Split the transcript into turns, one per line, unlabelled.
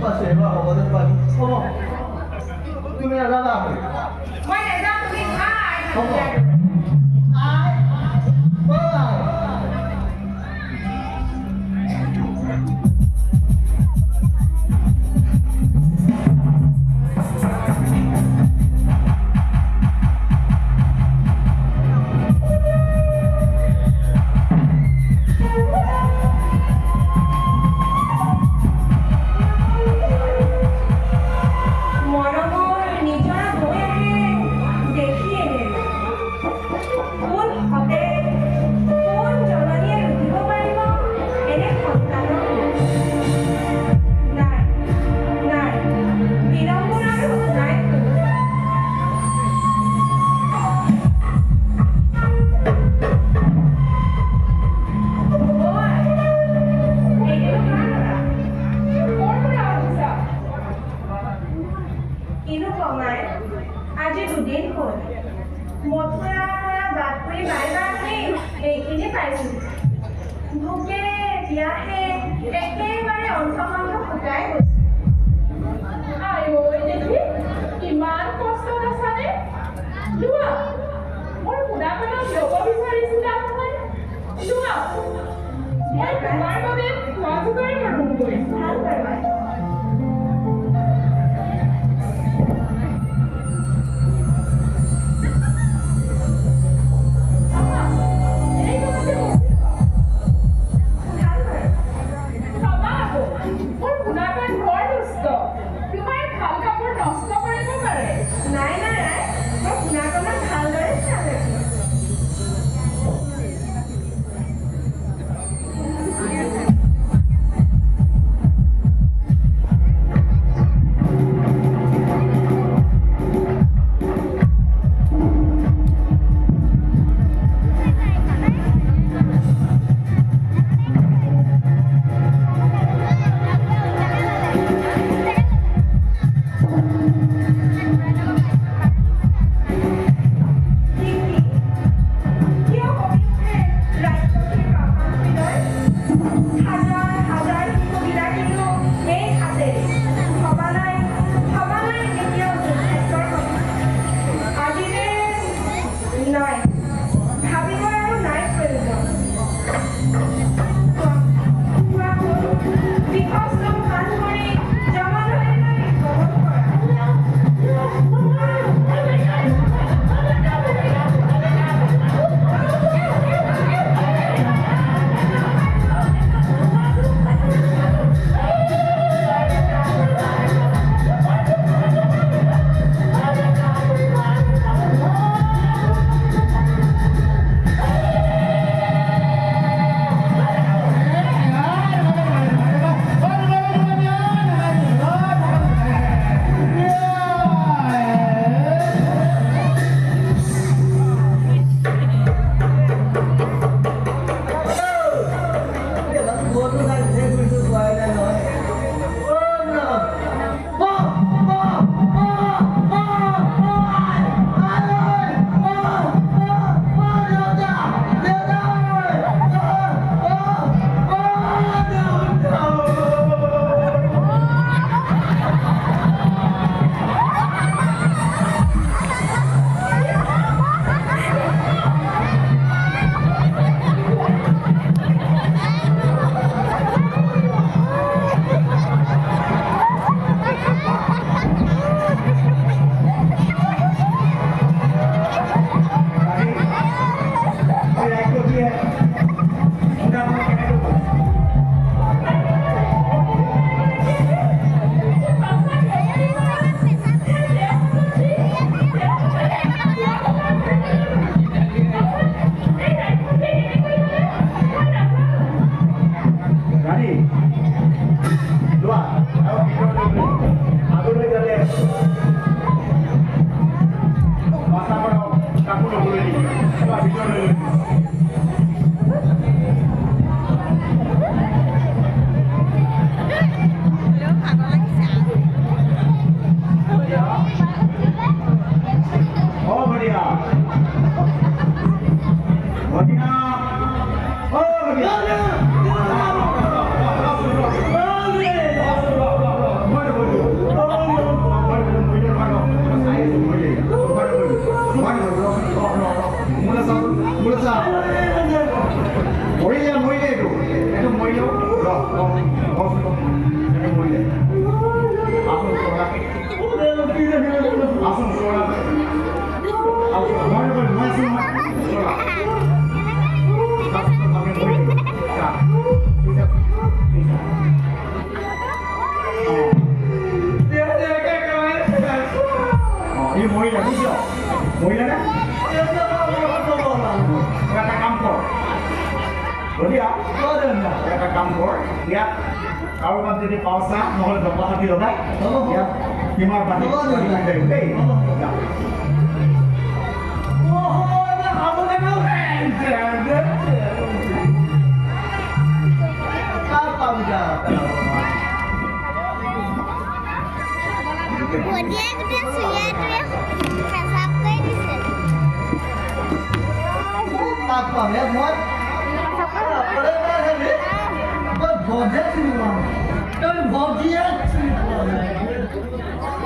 পাইছে এবাৰ হ'বলৈ পাই হ'ব তুমি নাজানা
মই নাযাওঁ তুমি খাই
হ'ব আই ব'লা
আজি দুদিন হ'ল মথুৰা বাতৰি বাইবাহে এইখিনি পাইছোঁ ভোকে বিয়াহে একেবাৰে অন্তঃকণ্ঠ ফুটাই গৈছে
আইঐ দেখি ইমান কষ্টত আছানে লোৱা মোৰ শুনাখনত ল'ব বিচাৰিছিলা নহয় লোৱা মই তোমাৰ বাবে খোৱা যোগাৰ কৰোঁগৈ
ভাল পাবা নাই নাই নাই মই শুনাখনত ভালদৰে চালে
বহিলে নে এটা কাম কৰ বঢ়িয়া এটা কাম কৰ ইয়াত কাৰোবাক যদি পাওঁ চা নহ'লে ডবা হাতি লগাই ইয়াত কিমান পানী দেই
Dia gede suya dia sampai di sini.
Apa ya buat? Boleh kan ini? Boleh sih bang. Boleh